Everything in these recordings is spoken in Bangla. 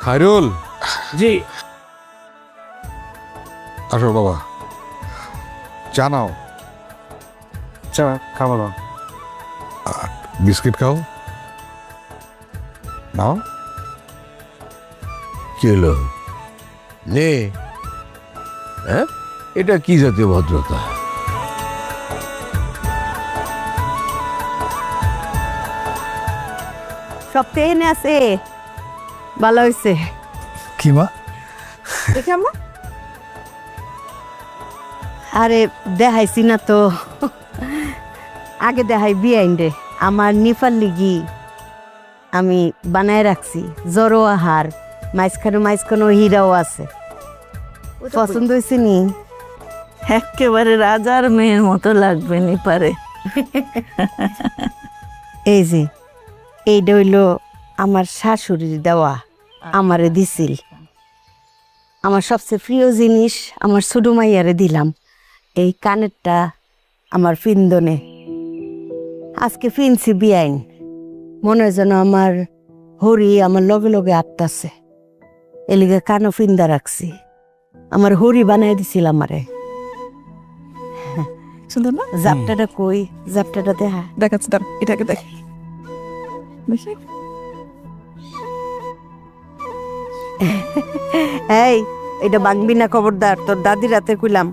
খায়রুল, জি আসো বাবা, চা নাও। চা খাবো না। বিস্কিট খাও, নাও। কি হলো? নে, হ্যাঁ, এটা কি জাতীয় ভদ্রতা? সপ্তাহে এনে আছে, ভালো হয়েছে। কি মা? দেখে আম্মা, আরে দেখাইছি না তো, আগে দেখাই বিয়াইন রে আমার নিফার লিগি আমি বানায় রাখছি জড়ো আহার, মাঝখানো হীরাও আছে। পছন্দ হয়েছে নি? একেবারে রাজার মেয়ের মতো লাগবে নি পারে। এই যে এইটা হইল আমার শাশুড়ির দেওয়া, আমারে দিছিল। আমার সবচেয়ে প্রিয় জিনিস আমার ছোট মাইয়ারে দিলাম। এই কানেরটা আমার ফিন্দনে আজকে ফিনছি বিয়াইন, মনে হয় যেন আমার হরি আমার লগে লগে আটটাছে, এলিগে কানও ফিন্দা রাখছি। আমার হরি বানাই দিছিল আমারে। সুন্দর না? জাপটাটা কই, জাপটাটা দেখা। দেখাচ্ছি, দাঁড়া এটাকে দেখ। এই এটা বাংবি না, খবরদার, তোর দাদি রাতে কইলাম।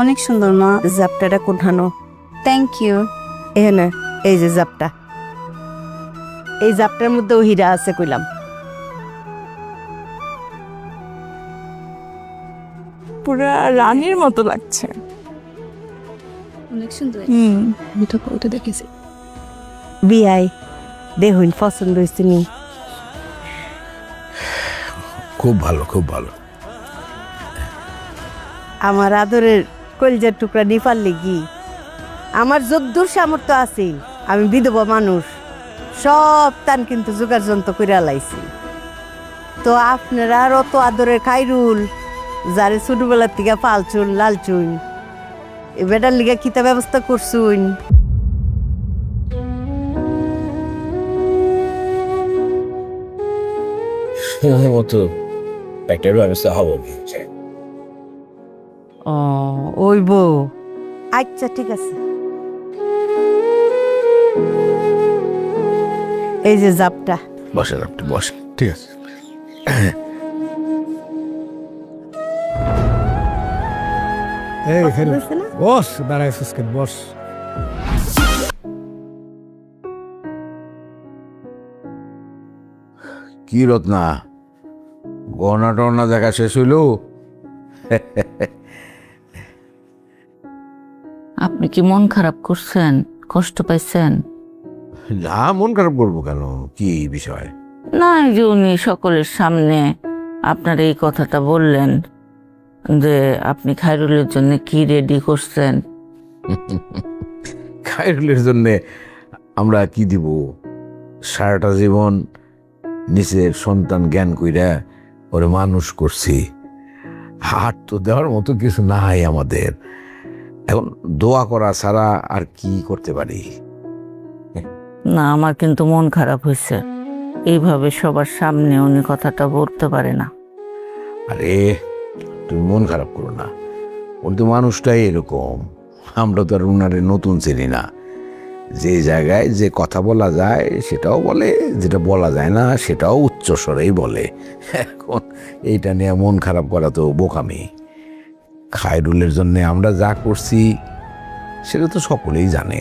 অনেক সুন্দর মা। জাপটাটা কোনখানো? Thank you. এখানে এই যে জাপটা, এই জাপটার মধ্যেও হীরা আছে কইলাম। পুরা রানীর মতো লাগছে। অনেক সুন্দর। ওটা দেখেছি। বিয়াই দেখুন পছন্দ হয়েছে নি? খুব ভালো, খুব ভালো। আমার আদরের কলজার টুকরা নিপার লিগি আমার যদ্দূর সামর্থ্য আছে, আমি বিধবা মানুষ, সব তান কিন্তু জোগাড় যন্ত্র করে লাইছি। তো আপনারা আর অত আদরের খাইরুল, যারে ছোটবেলার থেকে পালছুন লালচুন, এ বেটার লিগা কিতা ব্যবস্থা করছুন? সময় মতো একটা ব্যবস্থা হবে। ও ওই বউ, আচ্ছা ঠিক আছে। এই যে জাপটা। বসেন আপনি, বসেন। ঠিক আছে। এই পছন্দ খাইরুল, হয়েছে না? বস দাঁড়াইছিস কেন, বস। কি রত্না, গহনা টহনা দেখা শেষ হইল? আপনি কি মন খারাপ করছেন? কষ্ট পাইছেন? না, মন খারাপ করবো কেন? কি বিষয়? না, এই যে উনি সকলের সামনে আপনার এই কথাটা বললেন যে আপনি খায়রুলের জন্য কি রেডি করছেন। খায়রুলের জন্য আমরা কি দিব? সারাটা জীবন নিচের সন্তান জ্ঞান কইরা ওরে মানুষ করছি, হাট তো দেওয়ার মতো কিছু নাই আমাদের। এখন দোয়া করা ছাড়া আর কি করতে পারি? না, আমার কিন্তু মন খারাপ হয়েছে। এইভাবে সবার সামনে উনি কথাটা বলতে পারে না। আরে তুমি মন খারাপ করো না, উনি তো মানুষটাই এরকম। আমরা তো আর উনারে নতুন চিনি না। যে জায়গায় যে কথা বলা যায় সেটাও বলে, যেটা বলা যায় না সেটাও উচ্চস্বরেই বলে। এখন এইটা নিয়ে মন খারাপ করা তো বোকামি। খায়রুলের জন্য আমরা যা করছি সেটা তো সকলেই জানে,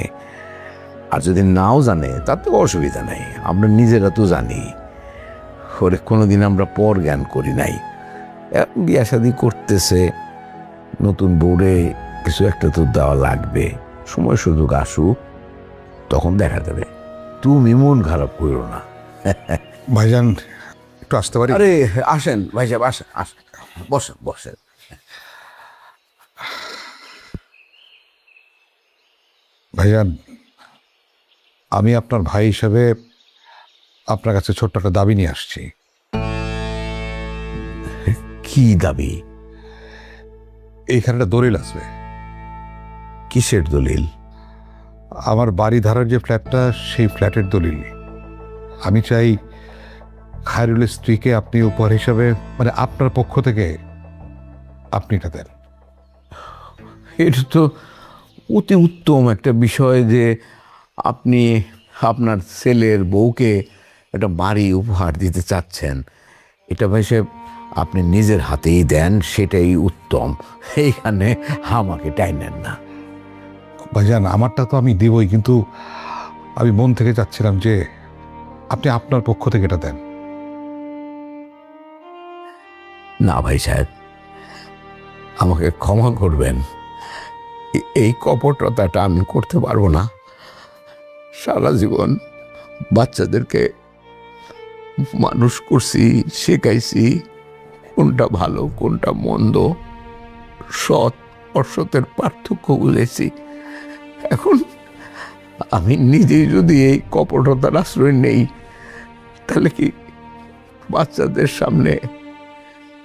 আর যদি নাও জানে তাতে অসুবিধা নাই। আমরা নিজেরা তো জানি ওরে কোনোদিন আমরা পর জ্ঞান করি নাই। বিয়া শাদি করতেছে, নতুন বউরে কিছু একটা তো দেওয়া লাগবে। সময় সুযোগ আসুক, তখন দেখা যাবে। তুমি মন খারাপ করো না। ভাইজান, একটু আসতে পারি? আরে আসেন ভাই সাহেব, আসেন আসেন, বসেন বসেন। ভাইজান, আমি আপনার ভাই হিসেবে আপনার কাছে ছোট্ট একটা দাবি নিয়ে আসছি। কি দাবি? এইখানে একটা দলিল আসবে। কিসের দলিল? আমার বাড়ি ধারার যে ফ্ল্যাটটা, সেই ফ্ল্যাটের দলিল। আমি চাই খায়রুলের স্ত্রীকে আপনি উপহার হিসাবে, মানে আপনার পক্ষ থেকে আপনি এটা দেন। এটা তো অতি উত্তম একটা বিষয় যে আপনি আপনার ছেলের বউকে একটা বাড়ি উপহার দিতে চাচ্ছেন। এটা ভেসে আপনি নিজের হাতেই দেন, সেটাই উত্তম। এইখানে আমাকে টাইনেন না। ভাইজান, আমারটা তো আমি দেবই, কিন্তু আমি মন থেকে চাচ্ছিলাম যে আপনি আপনার পক্ষ থেকে এটা দেন। না ভাই সাহেব, আমাকে ক্ষমা করবেন, এই কপটতাটা আমি করতে পারবো না। সারা জীবন বাচ্চাদেরকে মানুষ করছি, শেখাইছি কোনটা ভালো কোনটা মন্দ, সৎ অসতের পার্থক্য বুঝেছি। এখন আমি নিজেই যদি এই কপটতার আশ্রয় নেই, তাহলে কি বাচ্চাদের সামনে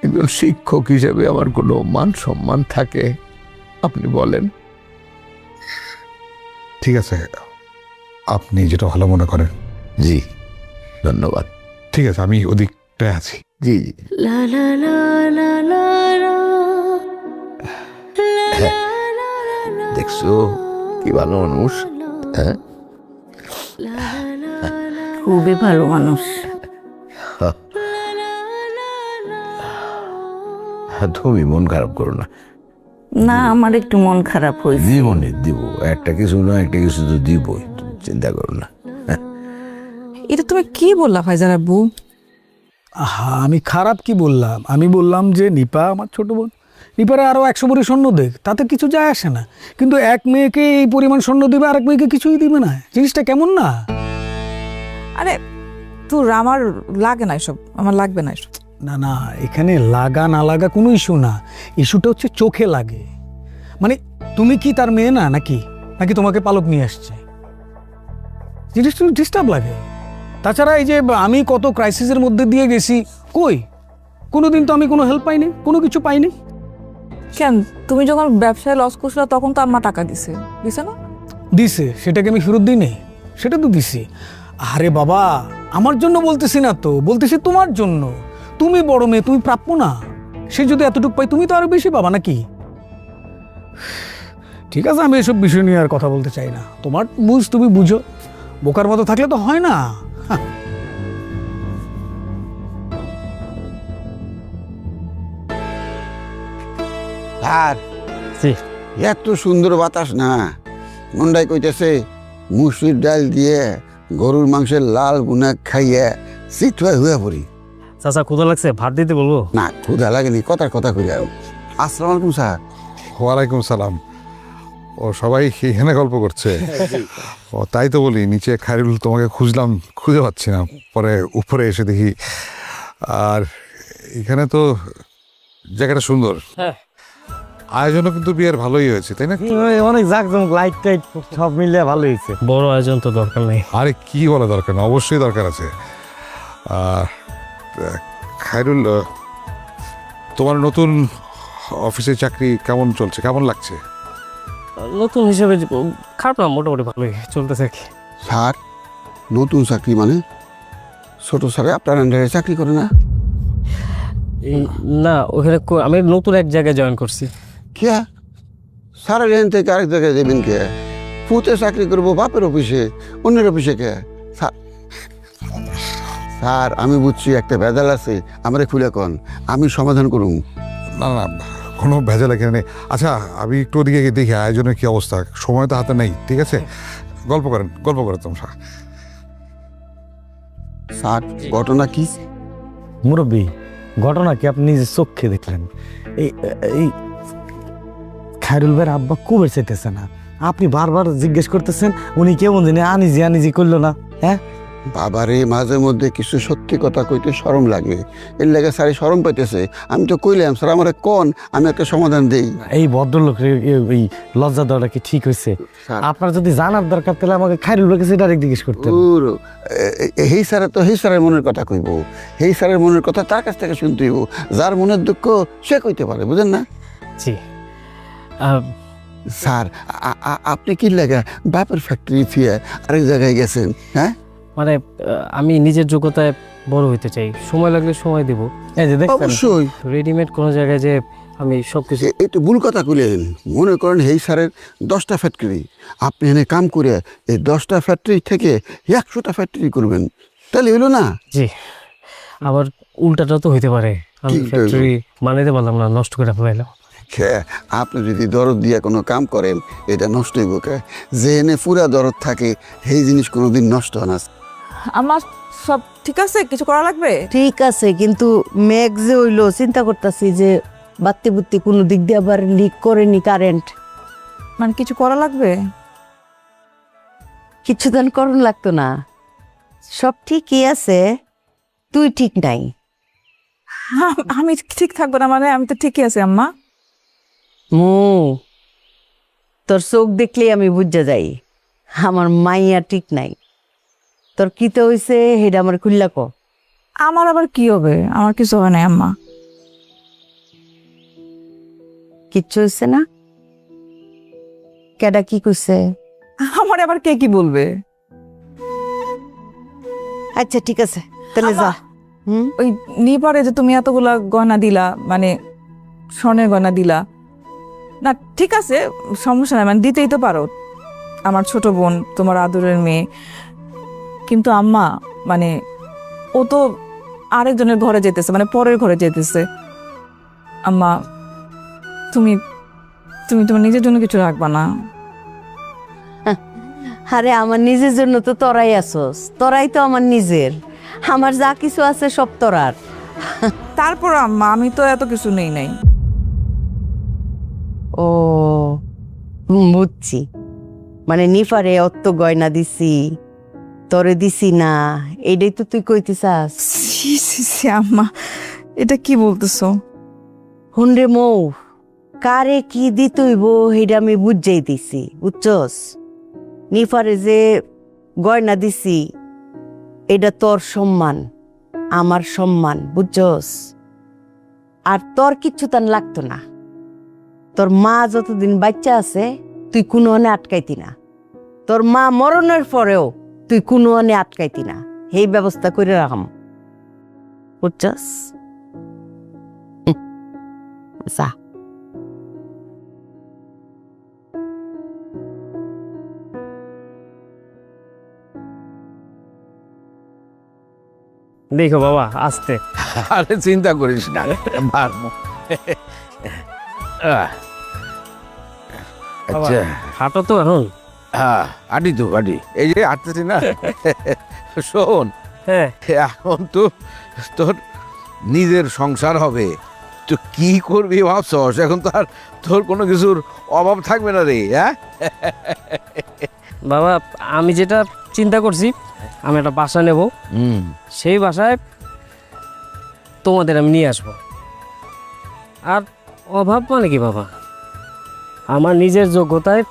একজন শিক্ষক হিসেবে আমার কোনো মান সম্মান থাকে? আপনি বলেন। ঠিক আছে, আপনি যেটা ভালো মনে করেন। জি, ধন্যবাদ। ঠিক আছে, আমি ওদিকটায় আছি। জি জি। দেখছো কি ভালো মানুষ। হ্যাঁ, খুবই ভালো মানুষ। তুমি মন খারাপ করো না। না, আমার একটু মন খারাপ হয়েছে। জীবনে দিব একটা কিছু না একটা কিছু তো দিবই, তুমি চিন্তা করো না। এটা তুমি কি বললা ভাইজান আব্বু? আহা, আমি খারাপ কি বললাম? আমি বললাম যে নিপা আমার ছোট বোন, নিপারে আরও 100 ভরি স্বর্ণ দেখ, তাতে কিছু যায় আসে না। কিন্তু এক মেয়েকে এই পরিমাণ স্বর্ণ দিবে, আরেক মেয়েকে কিছুই দিবে না। জিনিসটা কেমন না? আরে তোর আমার লাগে না এসব, আমার লাগবে না এসব। না না, এখানে লাগা না লাগা কোনো ইস্যু না। ইস্যুটা হচ্ছে চোখে লাগে। মানে তুমি কি তার মেয়ে না নাকি? নাকি তোমাকে পালক নিয়ে আসছে? জিনিসটা ডিস্টার্ব লাগে। তাছাড়া এই যে আমি কত ক্রাইসিসের মধ্যে দিয়ে গেছি, কই কোনোদিন তো আমি কোনো হেল্প পাইনি, কোনো কিছু পাইনি। কেন, তুমি যখন ব্যবসায় লস করছিল তখন তো আম্মা টাকা দিছে না? দিছে, সেটাকে আমি ফেরত দিই নাই? সেটা তো দিছি। আরে বাবা, আমার জন্য বলতেছি না তো, বলতেছি তোমার জন্য। তুমি বড় মেয়ে, তুমি প্রাপ্য না? সে যদি এতটুকু পাই, তুমি তো আরো বেশি পাবা নাকি? ঠিক আছে, আমি এসব বিষয় নিয়ে আর কথা বলতে চাই না। তোমার বুঝ তুমি বুঝো, বোকার মতো থাকলে তো হয় না। আর এত সুন্দর বাতাস না, মন্ডাই কইতেছে মুসুর ডাল দিয়ে গরুর মাংসের লাল গুনা খাইয়ে সিট হয়ে হয়ে পড়ি। চাচা ক্ষুধা লাগছে, ভাত দিতে বলবো? না, ক্ষুধা লাগেনি, কথার কথা কই যাও। আসসালামু আলাইকুম স্যার। ওয়ালাইকুম সালাম। ও সবাই এখানে গল্প করছে? ও তাই তো বলি, নিচে খায়রুল তোমাকে খুঁজলাম, খুঁজে পাচ্ছি না, পরে উপরে এসে দেখি। আর এখানে তো জায়গাটা সুন্দর, আয়োজনও কিন্তু বিয়ের ভালোই হয়েছে, তাই না? অনেক জাঁকজমক, লাইট টাইট সব মিলে ভালো হয়েছে। বড় আয়োজন তো দরকার নেই। আরে কি বলা দরকার না, অবশ্যই দরকার আছে। খায়রুল, তোমার নতুন অফিসের চাকরি কেমন চলছে, কেমন লাগছে? নতুন হিসেবে খারাপ না, মোটামুটি ভালোই চলতেছে। স্যার, নতুন চাকরি মানে ছোট স্যারে আপনার আন্ডারে চাকরি করে না? না, ওখানে আমি নতুন এক জায়গায় জয়েন করছি। কে স্যারের এখান থেকে আরেক জায়গায় দেবেন কে? পুতে চাকরি করবো বাপের অফিসে, অন্যের অফিসে কে? স্যার, আমি বুঝছি একটা ভেজাল আছে, আমারে খুলে কন, আমি সমাধান করুন। না না, কোনো ভেজাল এখানে নেই। আচ্ছা, আমি একটু ওদিকে গিয়ে দেখি আয়োজনের কি অবস্থা। সময় তো হাতে নেই, ঠিক আছে? গল্প করেন তোমরা। স্যার, ঘটনা কি? মুরব্বী, ঘটনা কি আপনি নিজের চোখে দেখলেন? এই খায়রুল ভাইয়ের আব্বা কুবের চাইতেছে না। আপনি বারবার জিজ্ঞেস করতেছেন উনি কেমন জানি আনিজি করলো না। হ্যাঁ বাবারে, মাঝে মধ্যে কিছু সত্যি কথা কইতে শরম লাগে, এর লাগে স্যার শরম পাইতেছে। আমি তো কইলাম স্যার আমারে কোন, আমি একটা সমাধান দেই। এই ভদ্রলোক এই লজ্জা দেওয়াটা কি ঠিক হয়েছে? আপনার যদি জানার দরকার তাহলে আমাকে খায়রুল ভাইকে সেটা ডাইরেক্ট জিজ্ঞেস করতেন। হেই স্যারের তো হেই স্যারের মনের কথা কইব, হেই স্যারের মনের কথা তার কাছ থেকে শুনতে হইব। যার মনের দুঃখ সে কইতে পারে, বুঝেন না? জি স্যার, আপনি কি লাগা বাপের ফ্যাক্টরি ফিরে আরেক জায়গায় গেছেন? হ্যাঁ, মানে আমি নিজের যোগ্যতায় বড় হইতে চাই, সময় লাগলে সময় দেব। এই যে দেখছেন অবশ্যই রেডিমেড কোনো জায়গায় যে আমি সব কিছু একটু ভুল কথা কইলেন। মনে করেন এই স্যারের 10টা ফ্যাক্টরি, আপনি এনে কাম করে এই 10টা ফ্যাক্টরি থেকে 100টা ফ্যাক্টরি করবেন, তাহলে হইলো না? জি, আবার উল্টাটাও তো হইতে পারে, আমি কি হইবো? ফ্যাক্টরি বানাইতে পারলাম না, নষ্ট করে ফেলাইলাম। আপনি যদি দরদ দিয়া কোনো কাম করেন এটা নষ্ট হইব কে? যে এনে পুরা দরদ থাকে সেই জিনিস কোনোদিন নষ্ট হয় না। আমার সব ঠিক আছে, কিছু করা লাগবে? ঠিক আছে, কিন্তু মেঘ যে হইলো, চিন্তা করতেছি যে বাত্তি বুত্তি কোনো দিক দিয়ে আবার লিক করেনি কারেন্ট। মানে কিছু করা লাগবে? কিছু দান করুন লাগতো না, সব ঠিকই আছে, তুই ঠিক নাই। আমি ঠিক থাকবো না মানে? আমি তো ঠিকই আছি আম্মা। তোর চোখ দেখলেই আমি বুঝা যাই আমার মাইয়া ঠিক নাই। তোর কিতে হইছে সেটা আমার খুললা ক। আমার আবার কি হবে? আমার কিছু হয় নাই আম্মা। কিচ্ছু হইছে না? কেডা কি কইছে? আমার আবার কে কি বলবে? আচ্ছা ঠিক আছে, তাহলে যা। ওই নিপারে যে তুমি এতগুলা গয়না দিলা, মানে স্বর্ণের গয়না দিলা না, ঠিক আছে, সমস্যা নাই, মানে দিতেই তো পারো, আমার ছোট বোন, তোমার আদরের মেয়ে। কিন্তু আম্মা, মানে ও তো আরেকজনের ঘরে যেতেছে, মানে পরের ঘরে যেতেছে। আম্মা, তুমি তুমি তোমার নিজের জন্য কিছু রাখবা না? আরে আমার নিজের জন্য তো তোরাই আসোস, তোরাই তো আমার নিজের, আমার যা কিছু আছে সব তোরার। তারপর আম্মা, আমি তো এত কিছু নেই নাই। ও বুঝছি, মানে নিফারে অত গয়না দিছি, তোরে দিছি না, এইটাই তো তুই কইতে চাস? ছি, ছি, ছি, আম্মা, এটা কি বলতেছো? হুনরে মৌ, কারে কি দিতইব সেইটা আমি বুঝাই দিছি, বুঝছস? নিফারে যে গয়না দিছি এটা তোর সম্মান, আমার সম্মান, বুঝছস? আর তোর কিচ্ছু তান লাগতো না। তোর মা যতদিন বাচ্চা আছে তুই কোনো অনে আটকাইতি না, তোর মা মরণের পরেও তুই কোনো অনে আটকাইতি না, এই ব্যবস্থা করে রাখাম, বুঝছস? যা। দেখো বাবা, আস্তে। আরে চিন্তা করিস না, পারবো। বাবা, আচ্ছা, হাঁটো তো এখন। হ্যাঁ আটি তো আটি, এই যে আটতেছি না। শোন, হ্যাঁ, এখন তো তোর নিজের সংসার হবে, তো কি করবি ভাবছস? এখন তো আর তোর কোনো কিছুর অভাব থাকবে না রে। হ্যাঁ বাবা, আমি যেটা চিন্তা করছি, আমি একটা বাসা নেব, সেই বাসায় তোমাদের আমি নিয়ে আসবো। আর অভাব মানে কি বাবা, আমার নিজের যোগ্যতায়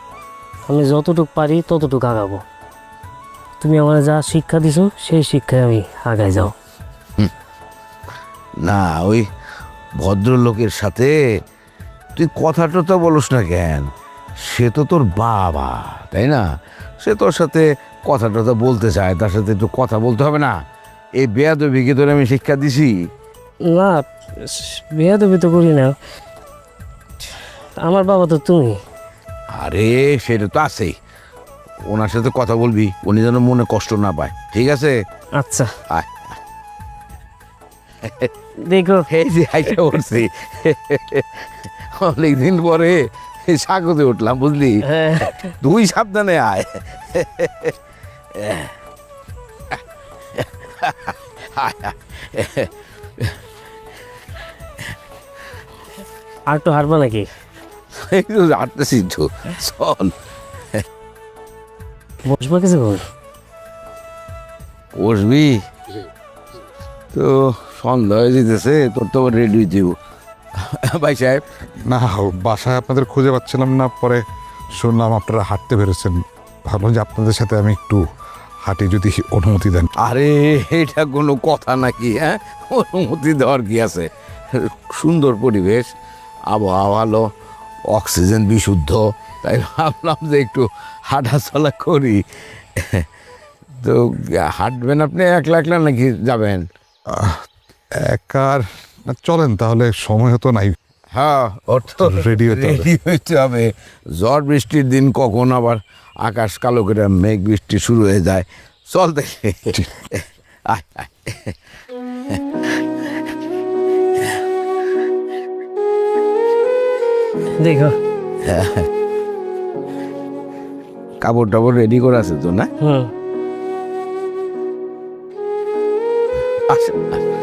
আমি যতটুকু পারি ততটুকু আগাবো। তুমি আমার যা শিক্ষা দিছো সেই শিক্ষায় আমি আগায় যাও। না, ওই ভদ্রলোকের সাথে তুই কথা টথা বলস না কেন? সে তো তোর বাবা, তাই না? সে তোর সাথে কথা টথা বলতে চায়, তার সাথে একটু কথা বলতে হবে না? এই বেয়াদবিকে তোর আমি শিক্ষা দিছি? না, বেয়াদবি তো করি না, আমার বাবা তো তুমি। আরে সেটা তো আছেই, ওনার সাথে কথা বলবি, উনি যেন মনে কষ্ট না পায়, ঠিক আছে? আচ্ছা, আয়, দেখো এই যে আইসা উঠছি, অনেকদিন পরে স্বাগতে উঠলাম, বুঝলি? হ্যাঁ, তুই সাবধানে আয়। আর একটু হারবা নাকি? একটু হাঁটতেছি তো, চল। বসবা কিছু বল। বসবি তো? সন্ধ্যা হয়ে যেতেছে, তোর তো রেডি দিব। ভাই সাহেব, না, বাসায় আপনাদের খুঁজে পাচ্ছিলাম না, পরে শুনলাম আপনারা হাঁটতে বেরোচ্ছেন, ভাবলাম যে আপনাদের সাথে আমি একটু হাঁটি, যদি অনুমতি দেন। আরে এটা কোনো কথা নাকি? হ্যাঁ, অনুমতি দেওয়ার কি আছে? সুন্দর পরিবেশ, আবহাওয়া ভালো, অক্সিজেন বিশুদ্ধ, তাই ভাবলাম যে একটু হাঁটাচলা করি। তো হাঁটবেন আপনি একলা একলা নাকি যাবেন? একার না, চলেন তাহলে, সময় তো নাই। হ্যাঁ, ওর তো Ready হতে হবে। রেডি হইতে হবে। ঝড় বৃষ্টির দিন কখন আবার আকাশ কালো করে মেঘ বৃষ্টি শুরু হয়ে যায়। চল দেখে আয় আয়। দেখো। কাপড় টাপড় রেডি করে আছে তো না? হুম। আসেন, আসেন।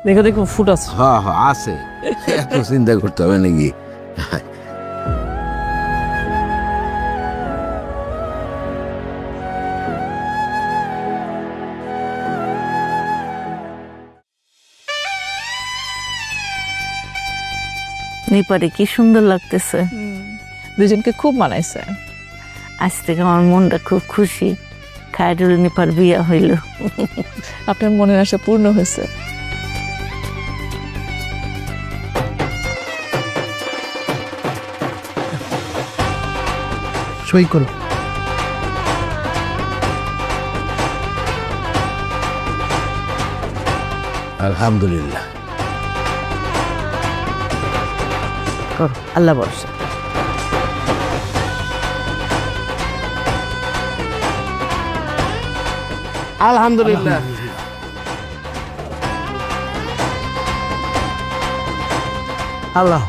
দেখো দেখো ফুট আছে। হ্যাঁ হ্যাঁ আছে, এত চিন্তা করতে হবে নাকি? নিপারে কি সুন্দর লাগতেছে। দুজনকে খুব মানাইছে। আজ থেকে আমার মনটা খুব খুশি, খায়রুল নিপার বিয়া হইল। আপনার মনের আশা পূর্ণ হয়েছে। সই করো। আলহামদুলিল্লাহ। করো, আল্লাহ ভরসা। আলহামদুলিল্লাহ। আল্লাহ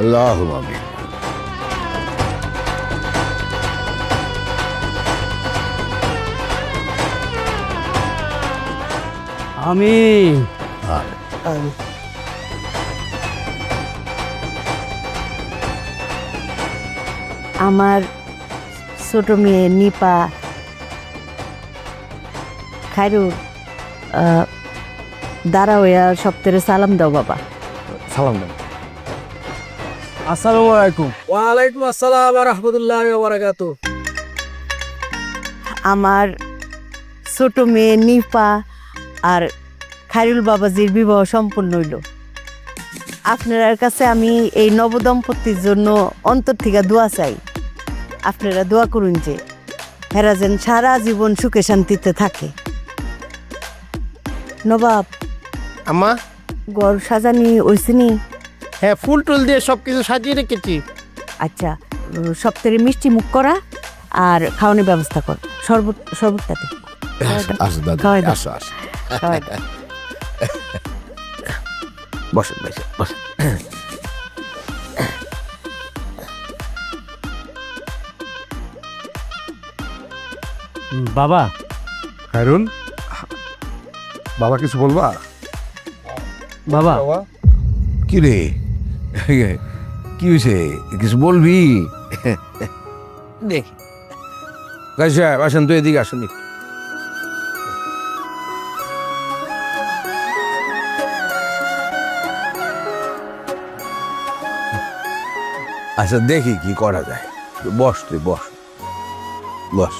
আল্লাহুম্মা আমিন। আমিন। আমার ছোট মেয়ে নিপা, খায়রুল, দাঁড়া হইয়া সপ্তাহে সালাম দাও বাবা। সালাম দাও। আসসালামু আলাইকুম। ওয়ালাইকুম আসসালাম ওয়া রাহমাতুল্লাহি ওয়া বারাকাতুহু। আমার ছোট মেয়ে নিপা আর খায়রুল বাবাজির বিবাহ সম্পন্ন হইল। আপনার কাছে আমি এই নবদম্পতির জন্য অন্তর থেকে দোয়া চাই। আপনারা দোয়া করুন যে হেরা যেন সারা জীবন সুখে শান্তিতে থাকে। নবাব, আম্মা, ঘর সাজানি ওইসিনি? হ্যাঁ, ফুল টুল দিয়ে সবকিছু সাজিয়ে রেখেছি। আচ্ছা, সপ্তাহে মিষ্টি মুখ করা আর খাওয়ানোর ব্যবস্থা কর। শরবতটাতে আসো দাদা, খাওয়াই দাও। আসো আসো। খাওয়াই দাও। বসেন বসেন বসেন। বাবা, খায়রুল, বাবা কিছু বলবা? বাবা কি রে, কি হয়েছে? কিছু বলবি? দেখি আসেন তো, এদিকে আসেন। আচ্ছা দেখি কি করা যায়। বস তুই, বস বস।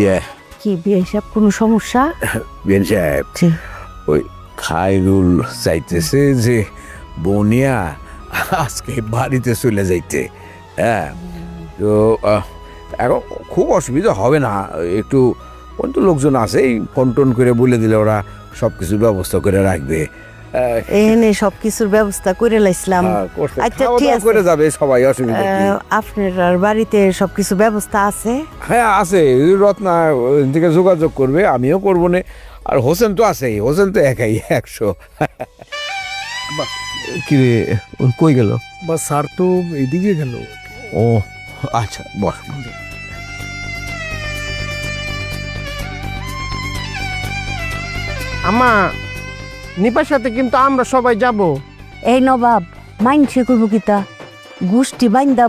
ইয়ে কি বিয়ে হিসাব কোনো সমস্যা? বিন সাহেব, জি। ওই খায়রুল চাইতেছে যে বনিয়া আজকে বাড়িতে চলে যাইতে। হ্যাঁ, তো এখন খুব অসুবিধা হবে না। একটু অন্ত লোকজন আছে, এই ফোন টোন করে বলে দিলে ওরা সব কিছুর ব্যবস্থা করে রাখবে। এনে সবকিছুর ব্যবস্থা করে লাইছিলাম। আচ্ছা, ঠিক আছে। করে যাবে সবাই, অসুবিধা কি? আপনার বাড়িতে সবকিছু ব্যবস্থা আছে? হ্যাঁ আছে, রত্না থেকে যোগাযোগ করবে, আমিও করবো না। আর হোসেন তো আছেই, হোসেন তো একাই 100। কি রে, কই গেল? বা স্যার তো এদিকে গেল। ও আচ্ছা, বস। আম্মা, নিপার সাথে কিন্তু আমরা সবাই যাব। এই নবাব, মাইনসে করবো কিতা? গোষ্ঠী বাইন্দা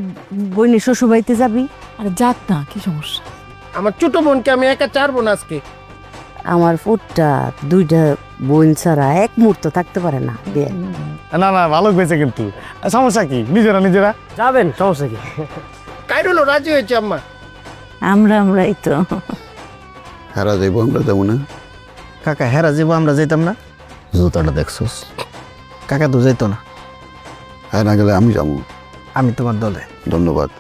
বইনে শ্বশুর বাড়িতে যাবি? আর যাক না, কি সমস্যা? আমার ছোট বোনকে আমি একা ছাড়বো না আজকে। আমার ফুটটা দুইটা বোন ছাড়া এক মুহূর্ত থাকতে পারে না বিয়ে। না না, ভালো হয়েছে কিন্তু। সমস্যা কি? নিজেরা নিজেরা যাবেন, সমস্যা কি? খায়রুলও রাজি হয়েছে আম্মা। আমরাই তো। হেরা যাইব, আমরা যাবো না। কাকা হেরা যাবো, আমরা যাইতাম না? জুতাটা দেখছোস, কাকা তো যাইতো না। হ্যাঁ, না গেলে আমি যাবো। আমি তোমার দলে। ধন্যবাদ।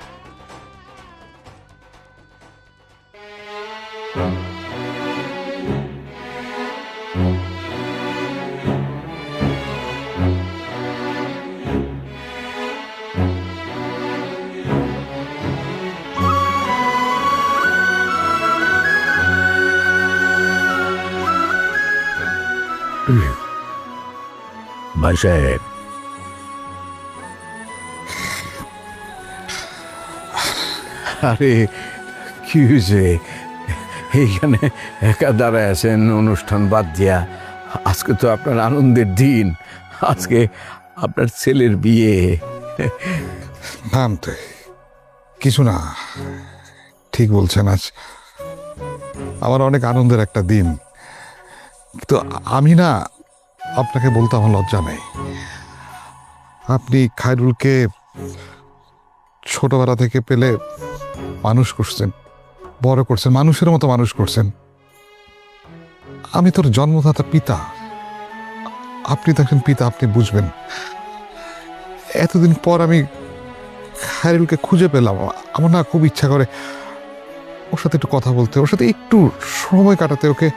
ভাই সাহেব, আরে কি হয়েছে? এইখানে একা দাঁড়ায় আছেন অনুষ্ঠান বাদ দিয়া? আজকে তো আপনার আনন্দের দিন, আজকে আপনার ছেলের বিয়ে। নাম তো কিছু না, ঠিক বলছেন। আজ আমার অনেক আনন্দের একটা দিন, তো আমি না আপনাকে বলতে আমার লজ্জা নেই। আপনি খায়রুলকে ছোটবেলা থেকে পেলে মানুষ করছেন, বড় করছেন, মানুষের মতো মানুষ করছেন। আমি তোর জন্মদাতা পিতা, আপনি তো একজন পিতা, আপনি বুঝবেন। এতদিন পর আমি খায়রুলকে খুঁজে পেলাম, আমার না খুব ইচ্ছা করে ওর সাথে একটু কথা বলতে, ওর সাথে একটু সময় কাটাতে, ওকে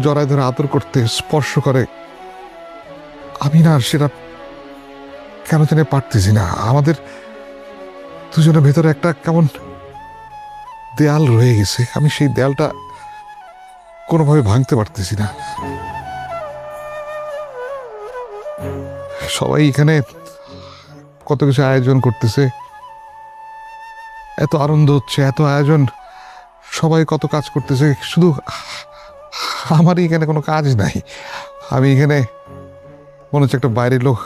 জড়ায় ধরে আদর করতে, স্পর্শ করে। আমি না সেটা কেন জানি পারতেছি না। আমাদের দুজনের ভেতরে একটা কেমন দেয়াল রয়ে গেছে, আমি সেই দেয়ালটা কোনোভাবে ভাঙতে পারতেছি না। সবাই এখানে কত কিছু আয়োজন করতেছে, এত আনন্দ হচ্ছে, এত আয়োজন, সবাই কত কাজ করতেছে, শুধু আমার এখানে কোনো কাজ নাই। আমি এখানে মনে হচ্ছে একটা বাইরের লোক,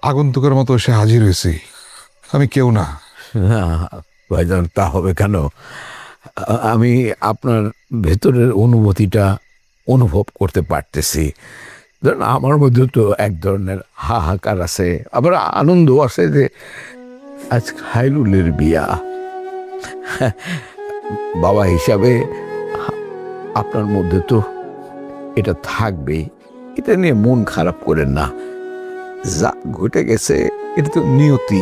আগন্তুকের মতো এসে হাজির হয়েছি। আমি কেউ না। না ভাইজান, তা হবে কেন? আমি আপনার ভেতরের অনুভূতিটা অনুভব করতে পারতেছি। ধরুন আমার মধ্যে তো এক ধরনের হাহাকার আছে, আবার আনন্দ আছে যে আজ খায়রুলের বিয়া। বাবা হিসাবে আপনার মধ্যে তো এটা থাকবেই, এটা নিয়ে মন খারাপ করেন না। যা ঘটে গেছে এটা তো নিয়তি,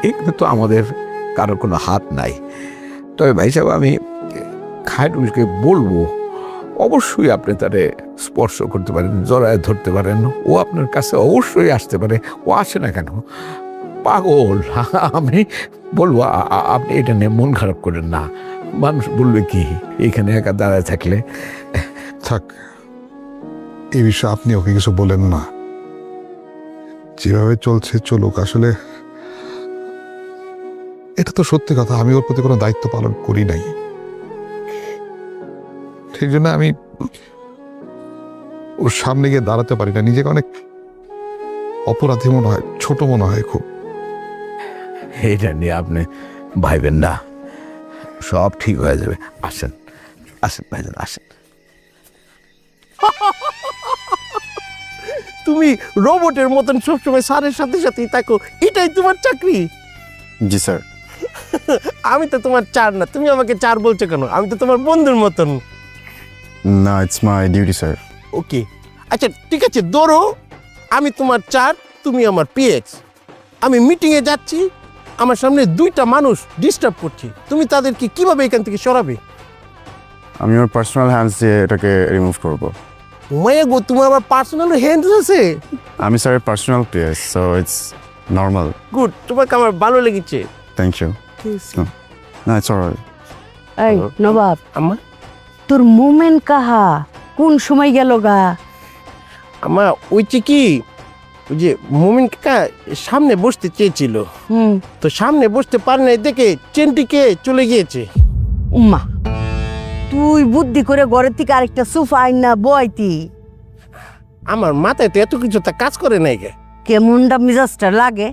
এখানে তো আমাদের কারো কোনো হাত নাই। তবে ভাই সাহেব, আমি খায়রুলকে বলবো অবশ্যই আপনি তারে স্পর্শ করতে পারেন, জড়ায় ধরতে পারেন, ও আপনার কাছে অবশ্যই আসতে পারে। ও আসে না কেন? পাগল। আমি বলবো আপনি এটা নিয়ে মন খারাপ করেন না। মানুষ বলবে কি এখানে একা দাঁড়ায় থাকলে? থাক, এই বিষয়ে আপনি ওকে কিছু বলেন না। যেভাবে চলছে চলুক। আসলে এটা তো সত্যি কথা, আমি ওর প্রতি কোনো দায়িত্ব পালন করি নাই। সেই জন্য আমি ওর সামনে গিয়ে দাঁড়াতে পারি না, নিজেকে অনেক অপরাধী মনে হয়, ছোট মনে হয় খুব। এটা নিয়ে আপনি ভাইবেন না, সব ঠিক হয়ে যাবে। আসেন আসেন ভাইজান, আসেন। তুমি রোবটের মতন সবসময় স্যারের সাথে সাথেই থাকো, এটাই তোমার চাকরি? জি স্যার। আমি তো তোমার চার না, তুমি আমাকে চার বলছো কেন? আমি তো তোমার বন্ধুর মতন। না, ইটস মাই ডিউটি স্যার। ওকে, আচ্ছা ঠিক আছে, ধরো আমি তোমার চার, তুমি আমার পিএক্স। আমি মিটিংয়ে যাচ্ছি, আমার সামনে দুইটা মানুষ ডিস্টার্ব করছে, তুমি তাদেরকে কিভাবে এখান থেকে সরাবে? আমি আমার পার্সোনাল হ্যান্ডস দিয়ে এটাকে রিমুভ করব। মায়া গো, তোমার আবার পার্সোনাল হ্যান্ডস আছে? আমি স্যারের personal player, so it's normal. Good, তোমাকে আমার ভালো লেগেছে। Thank you. না, ইটস অলরাইট। এই নবাব, আমার তোর মোমেন্ট কাহা কোন সময় গেল গা? আমার ওইছে কি, ওই যে মোমিন কাকা সামনে বসতে চেয়েছিল, তো সামনে বসতে পারে নাই দেখে চেনটিকে চলে গিয়েছে। উম্মা, তুই বুদ্ধি করে ঘরের থেকে আরেকটা সোফা আইন না বইতি। আমার মাথায় তো এত কিছু তা কাজ করে নাই গে। কেমনটা মিজাজটা লাগে।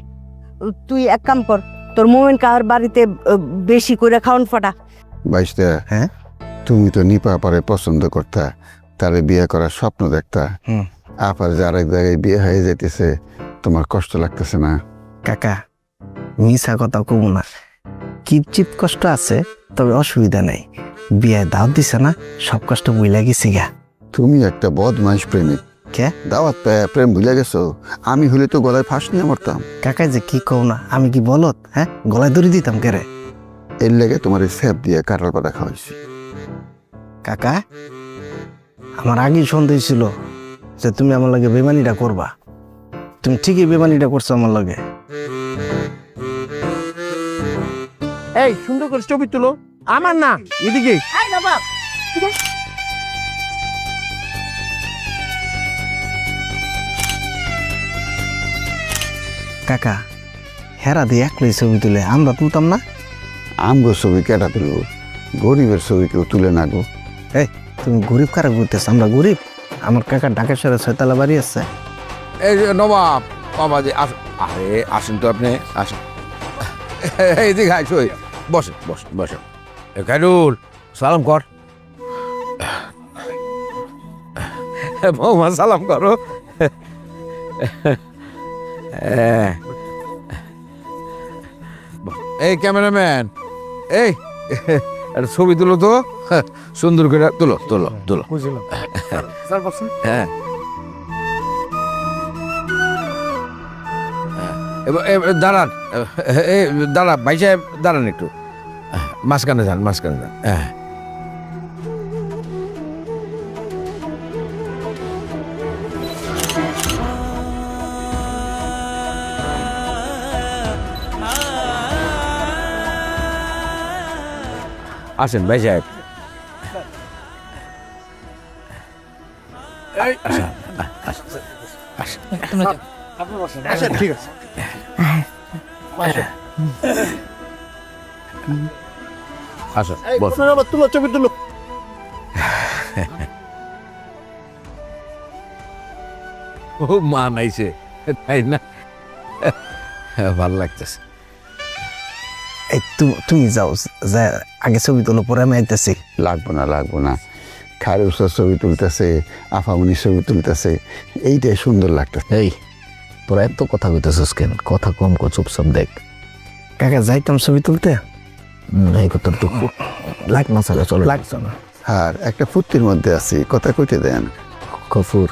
তুই এক কাম কর, তোর মোমেন্ট কাহার বাড়িতে বেশি করে খাওয়ান ফাটা। বাইশটা, হ্যাঁ, তুমি তো নিপা আপারে পছন্দ করতা, তারে বিয়ে করার স্বপ্ন দেখতা। আপার যে আরেক জায়গায় বিয়ে হয়ে যাইতেছে, তোমার কষ্ট লাগতেছে না? কাকা মিশা কথা কব না, কিপচিপ কষ্ট আছে, তবে অসুবিধা নেই। বিয়ে দাওয়াত দিছে না, সব কষ্ট বুঝলা গেছি গা। তুমি একটা বদমাইশ প্রেমিক। কে? দাওয়াত পেয়ে প্রেম ভুলে গেছো। আমি হলে তো গলায় ফাঁস নিয়ে মরতাম। কাকাই যে কি কও না, আমি কি বলত? হ্যাঁ, গলায় দড়ি দিতাম কেরে? এর লেগে তোমার এই স্যাপ দিয়ে কাঁঠাল পাতা খাওয়াইছি। কাকা, আমার আগেই সন্দেহ ছিল যে তুমি আমার লগে বেমানিটা করবা। তুমি ঠিকই বেমানিটা করছো আমার লগে। এই সুন্দর করে ছবি তুলো। আমার না, এদিকে। কাকা, হেরা দিয়ে একলাই ছবি তুলে, আমরা তুলতাম না? আমগো ছবি কেটা তুলব? গরিবের ছবি কেউ তুলে না গো। এই, তুমি গরিব কারা ঘুরতেছ? আমরা গরিব? আমার কাকা ঢাকেশ্বরে 6 তলা বাড়ি আছে। এই যে নবাব, বাবাজি আরে আসেন তো আপনি, আসেন। এইদিকে আসো, বসেন বসেন বসেন। খাইরুল, সালাম কর। বৌমা সালাম করো। এই ক্যামেরাম্যান, এই একটা ছবি তুলো তো, সুন্দর করে তুলো তুলো তুলো। হ্যাঁ, দাঁড়ান, দাঁড়ান ভাই সাহেব, দাঁড়ান একটু, মাঝখানে যান, মাঝখানে যান। হ্যাঁ, আসেন ভাই সাহেব। আচ্ছা ঠিক আছে। আসো, এই, বসো। আপনারা আবার তুলো, ছবি তুলো। ও মা নাইছে, তাই না? ভালো লাগতেছে। এই তুমি যাও, যা আগে ছবি তোলো, পরে আমি আইতেছি। লাগবো না, লাগবো না। খায়রুল স্যার ছবি তুলতেছে, আফামনি ছবি তুলতেছে, এইটাই সুন্দর লাগতেছে। এই, তোরা এত কথা কইতেছিস কেন? কথা কম কর, চুপচাপ দেখ। কাকা, যাইতাম ছবি তুলতে? এই কথা তো লাগ না, চলে লাগছে না। আর একটা ফুর্তির মধ্যে আছি, কথা কইতে দেন। গফুর,